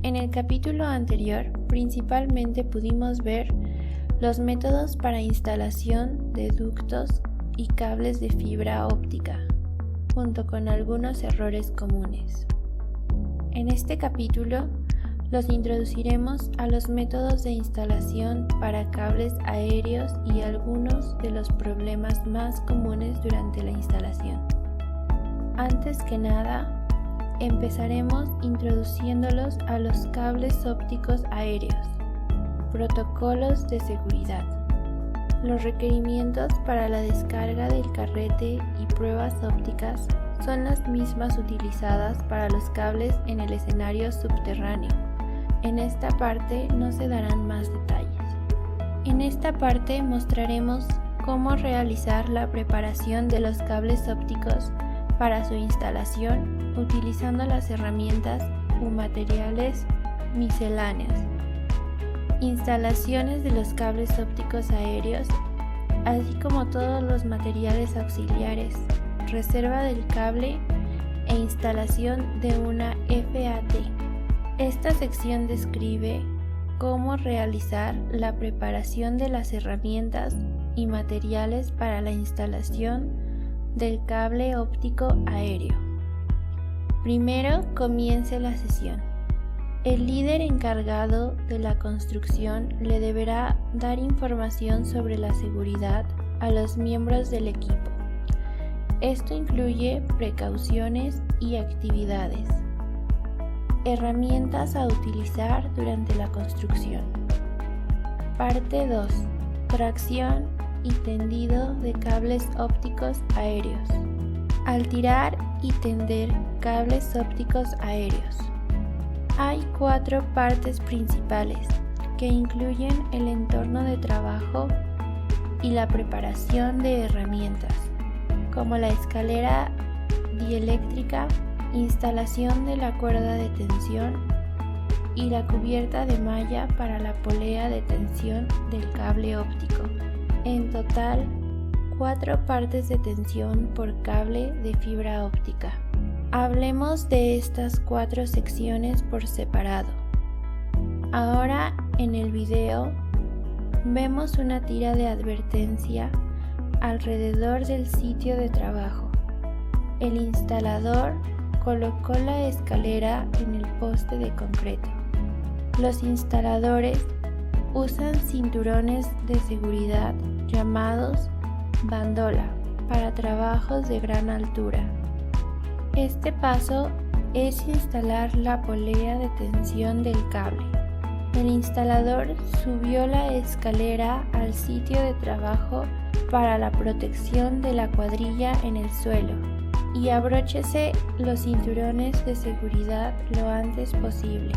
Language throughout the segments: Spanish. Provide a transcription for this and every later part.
En el capítulo anterior, principalmente pudimos ver los métodos para instalación de ductos y cables de fibra óptica, junto con algunos errores comunes. En este capítulo, los introduciremos a los métodos de instalación para cables aéreos y algunos de los problemas más comunes durante la instalación. Antes que nada, empezaremos introduciéndolos a los cables ópticos aéreos. Protocolos de seguridad. Los requerimientos para la descarga del carrete y pruebas ópticas son las mismas utilizadas para los cables en el escenario subterráneo. En esta parte no se darán más detalles. En esta parte mostraremos cómo realizar la preparación de los cables ópticos para su instalación utilizando las herramientas o materiales misceláneas. Instalaciones de los cables ópticos aéreos, así como todos los materiales auxiliares, reserva del cable e instalación de una FAT. Esta sección describe cómo realizar la preparación de las herramientas y materiales para la instalación del cable óptico aéreo. Primero comience la sesión. El líder encargado de la construcción le deberá dar información sobre la seguridad a los miembros del equipo. Esto incluye precauciones y actividades. Herramientas a utilizar durante la construcción. Parte 2. Tracción y tendido de cables ópticos aéreos. Al tirar y tender cables ópticos aéreos. Hay 4 partes principales que incluyen el entorno de trabajo y la preparación de herramientas, como la escalera dieléctrica, instalación de la cuerda de tensión y la cubierta de malla para la polea de tensión del cable óptico. En total, 4 partes de tensión por cable de fibra óptica. Hablemos de estas 4 secciones por separado. Ahora en el video vemos una tira de advertencia alrededor del sitio de trabajo. El instalador colocó la escalera en el poste de concreto. Los instaladores usan cinturones de seguridad llamados bandola para trabajos de gran altura. Este paso es instalar la polea de tensión del cable. El instalador subió la escalera al sitio de trabajo para la protección de la cuadrilla en el suelo y abróchese los cinturones de seguridad lo antes posible.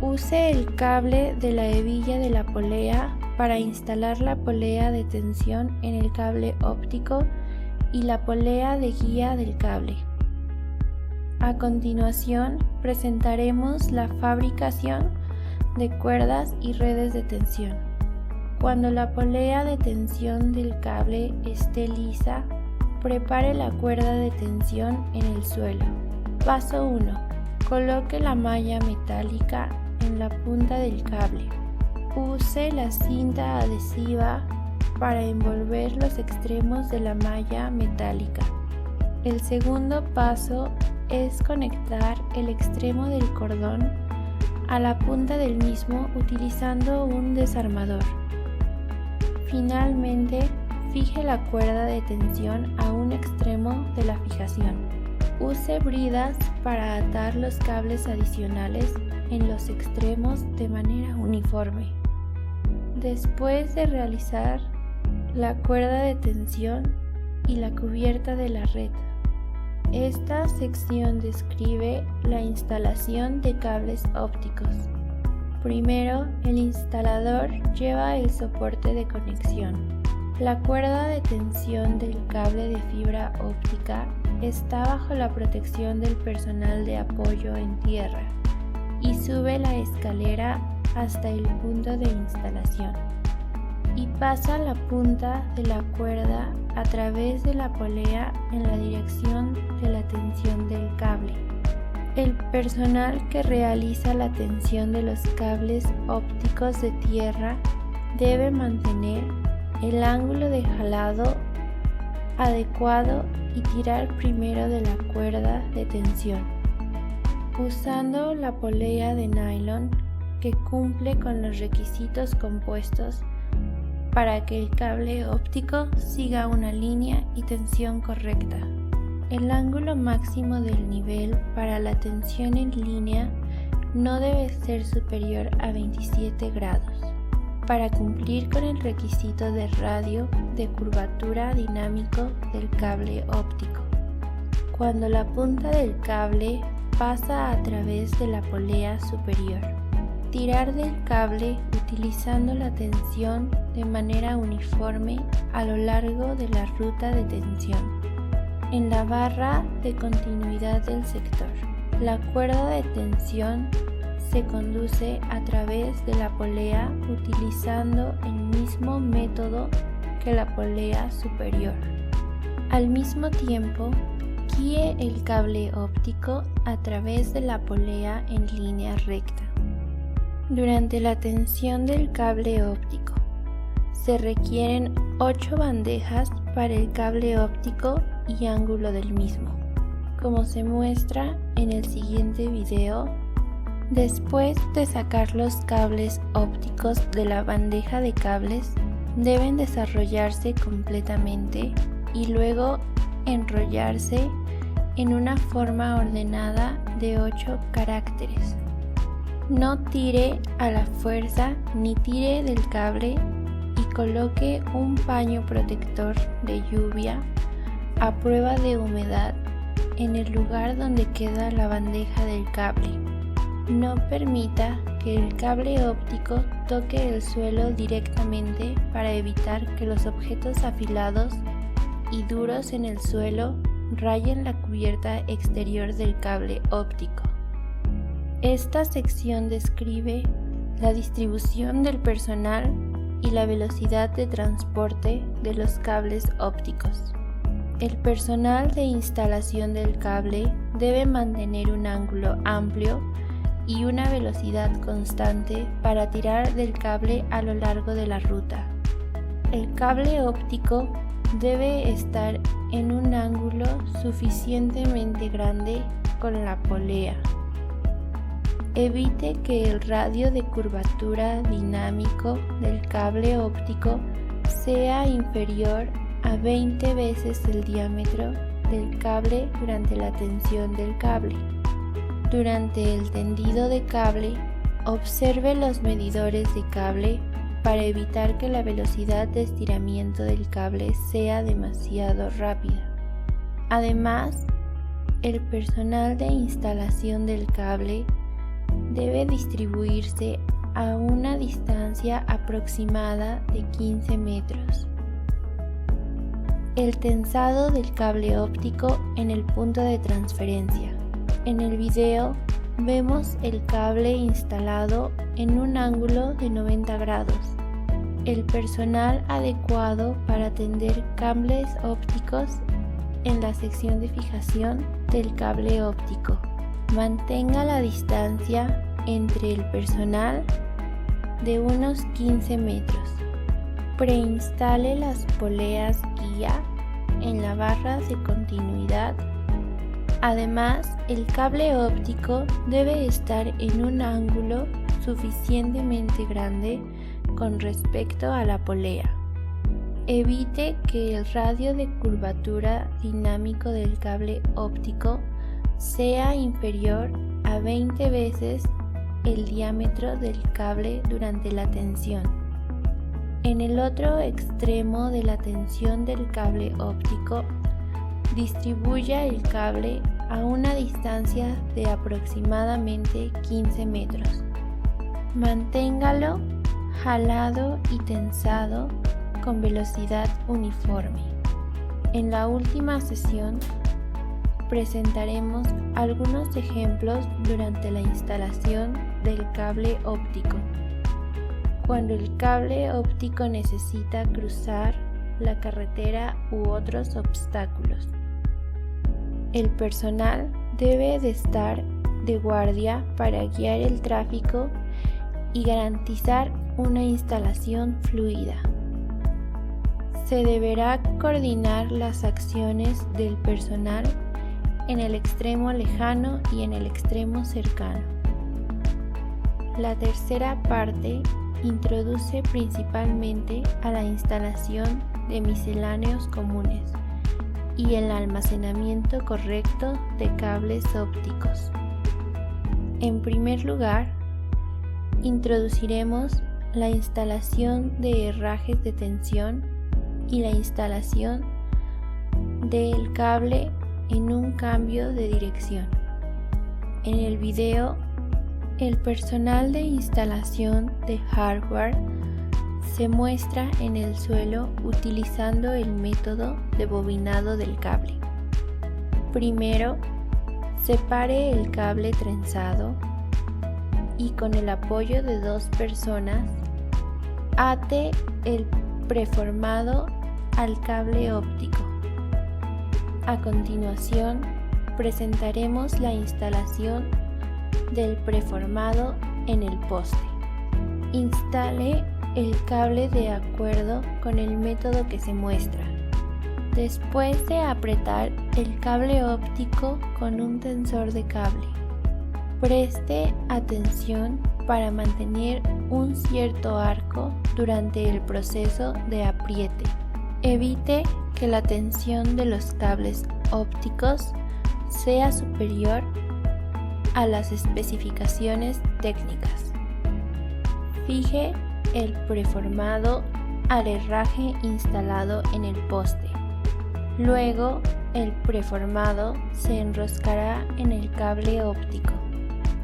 Use el cable de la hebilla de la polea para instalar la polea de tensión en el cable óptico y la polea de guía del cable. A continuación, presentaremos la fabricación de cuerdas y redes de tensión. Cuando la polea de tensión del cable esté lisa, prepare la cuerda de tensión en el suelo. Paso 1. Coloque la malla metálica en la punta del cable. Use la cinta adhesiva para envolver los extremos de la malla metálica. El segundo paso es conectar el extremo del cordón a la punta del mismo utilizando un desarmador. Finalmente, fije la cuerda de tensión a un extremo de la fijación. Use bridas para atar los cables adicionales en los extremos de manera uniforme. Después de realizar la cuerda de tensión y la cubierta de la red, esta sección describe la instalación de cables ópticos. Primero, el instalador lleva el soporte de conexión. La cuerda de tensión del cable de fibra óptica está bajo la protección del personal de apoyo en tierra y sube la escalera hasta el punto de instalación y pasa la punta de la cuerda a través de la polea en la dirección de la tensión del cable. El personal que realiza la tensión de los cables ópticos de tierra debe mantener el ángulo de jalado adecuado y tirar primero de la cuerda de tensión, usando la polea de nylon que cumple con los requisitos compuestos para que el cable óptico siga una línea y tensión correcta. El ángulo máximo del nivel para la tensión en línea no debe ser superior a 27 grados para cumplir con el requisito de radio de curvatura dinámico del cable óptico. Cuando la punta del cable pasa a través de la polea superior, tirar del cable utilizando la tensión de manera uniforme a lo largo de la ruta de tensión. En la barra de continuidad del sector, la cuerda de tensión se conduce a través de la polea utilizando el mismo método que la polea superior. Al mismo tiempo, guíe el cable óptico a través de la polea en línea recta. Durante la tensión del cable óptico, se requieren 8 bandejas para el cable óptico y ángulo del mismo, como se muestra en el siguiente video. Después de sacar los cables ópticos de la bandeja de cables, deben desarrollarse completamente y luego enrollarse en una forma ordenada de 8 caracteres. No tire a la fuerza ni tire del cable y coloque un paño protector de lluvia a prueba de humedad en el lugar donde queda la bandeja del cable. No permita que el cable óptico toque el suelo directamente para evitar que los objetos afilados y duros en el suelo rayen la cubierta exterior del cable óptico. Esta sección describe la distribución del personal y la velocidad de transporte de los cables ópticos. El personal de instalación del cable debe mantener un ángulo amplio y una velocidad constante para tirar del cable a lo largo de la ruta. El cable óptico debe estar en un ángulo suficientemente grande con la polea. Evite que el radio de curvatura dinámico del cable óptico sea inferior a 20 veces el diámetro del cable durante la tensión del cable. Durante el tendido de cable, observe los medidores de cable para evitar que la velocidad de estiramiento del cable sea demasiado rápida. Además, el personal de instalación del cable debe distribuirse a una distancia aproximada de 15 metros. El tensado del cable óptico en el punto de transferencia. En el video vemos el cable instalado en un ángulo de 90 grados. El personal adecuado para tender cables ópticos en la sección de fijación del cable óptico. Mantenga la distancia entre el personal de unos 15 metros. Preinstale las poleas guía en la barra de continuidad. Además, el cable óptico debe estar en un ángulo suficientemente grande con respecto a la polea. Evite que el radio de curvatura dinámico del cable óptico sea inferior a 20 veces el diámetro del cable durante la tensión. En el otro extremo de la tensión del cable óptico, distribuya el cable a una distancia de aproximadamente 15 metros. Manténgalo jalado y tensado con velocidad uniforme. En la última sesión presentaremos algunos ejemplos durante la instalación del cable óptico. Cuando el cable óptico necesita cruzar la carretera u otros obstáculos. El personal debe de estar de guardia para guiar el tráfico y garantizar una instalación fluida. Se deberá coordinar las acciones del personal en el extremo lejano y en el extremo cercano. La tercera parte introduce principalmente a la instalación de misceláneos comunes y el almacenamiento correcto de cables ópticos. En primer lugar, introduciremos la instalación de herrajes de tensión y la instalación del cable en un cambio de dirección. En el video, el personal de instalación de hardware se muestra en el suelo utilizando el método de bobinado del cable. Primero, separe el cable trenzado y con el apoyo de 2 personas, ate el preformado al cable óptico. A continuación, presentaremos la instalación del preformado en el poste. Instale el cable de acuerdo con el método que se muestra. Después de apretar el cable óptico con un tensor de cable, preste atención para mantener un cierto arco durante el proceso de apriete. Evite que la tensión de los cables ópticos sea superior a las especificaciones técnicas. Fije el preformado al herraje instalado en el poste. Luego, el preformado se enroscará en el cable óptico.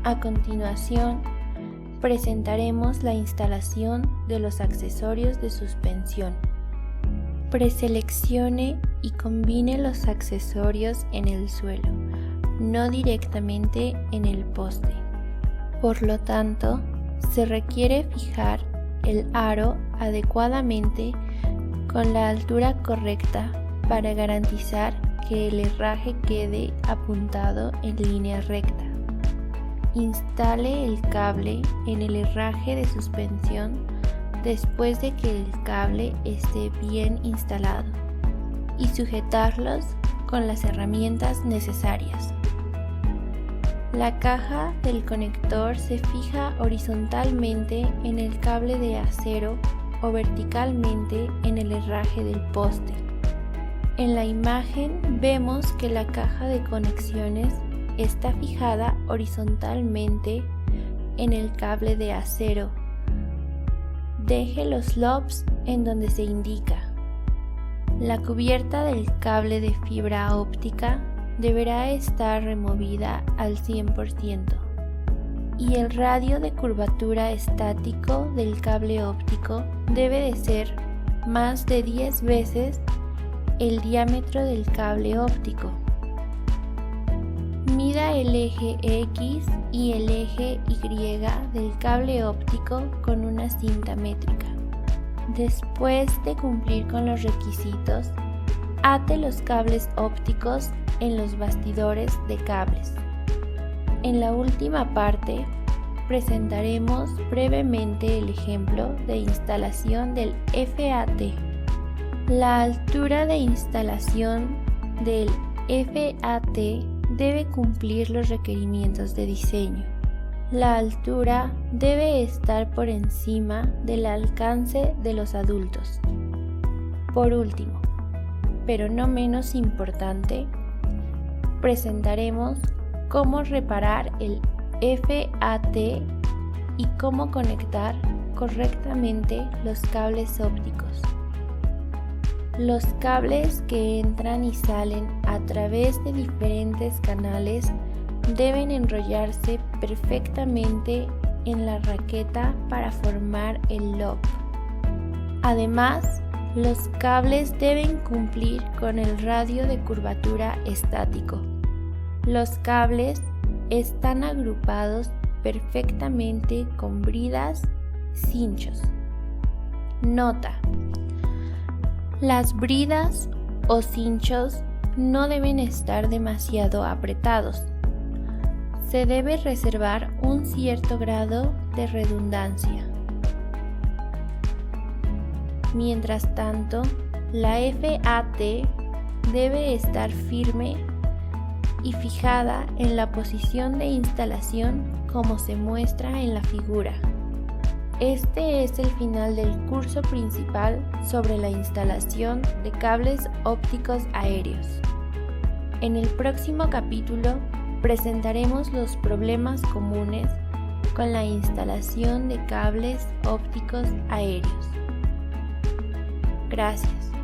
A continuación, presentaremos la instalación de los accesorios de suspensión. Preseleccione y combine los accesorios en el suelo, no directamente en el poste. Por lo tanto, se requiere fijar el aro adecuadamente con la altura correcta para garantizar que el herraje quede apuntado en línea recta. Instale el cable en el herraje de suspensión después de que el cable esté bien instalado y sujetarlos con las herramientas necesarias. La caja del conector se fija horizontalmente en el cable de acero o verticalmente en el herraje del poste. En la imagen vemos que la caja de conexiones está fijada horizontalmente en el cable de acero. Deje los lobs en donde se indica. La cubierta del cable de fibra óptica deberá estar removida al 100% y el radio de curvatura estático del cable óptico debe de ser más de 10 veces el diámetro del cable óptico. Mida el eje X y el eje Y del cable óptico con una cinta métrica. Después de cumplir con los requisitos, ate los cables ópticos en los bastidores de cables. En la última parte, presentaremos brevemente el ejemplo de instalación del FAT. La altura de instalación del FAT debe cumplir los requerimientos de diseño. La altura debe estar por encima del alcance de los adultos. Por último, pero no menos importante, presentaremos cómo reparar el FAT y cómo conectar correctamente los cables ópticos. Los cables que entran y salen a través de diferentes canales deben enrollarse perfectamente en la raqueta para formar el lob. Además, los cables deben cumplir con el radio de curvatura estático. Los cables están agrupados perfectamente con bridas, cinchos. Nota: las bridas o cinchos no deben estar demasiado apretados. se debe reservar un cierto grado de redundancia. Mientras tanto, la FAT debe estar firme y fijada en la posición de instalación como se muestra en la figura. Este es el final del curso principal sobre la instalación de cables ópticos aéreos. En el próximo capítulo presentaremos los problemas comunes con la instalación de cables ópticos aéreos. Gracias.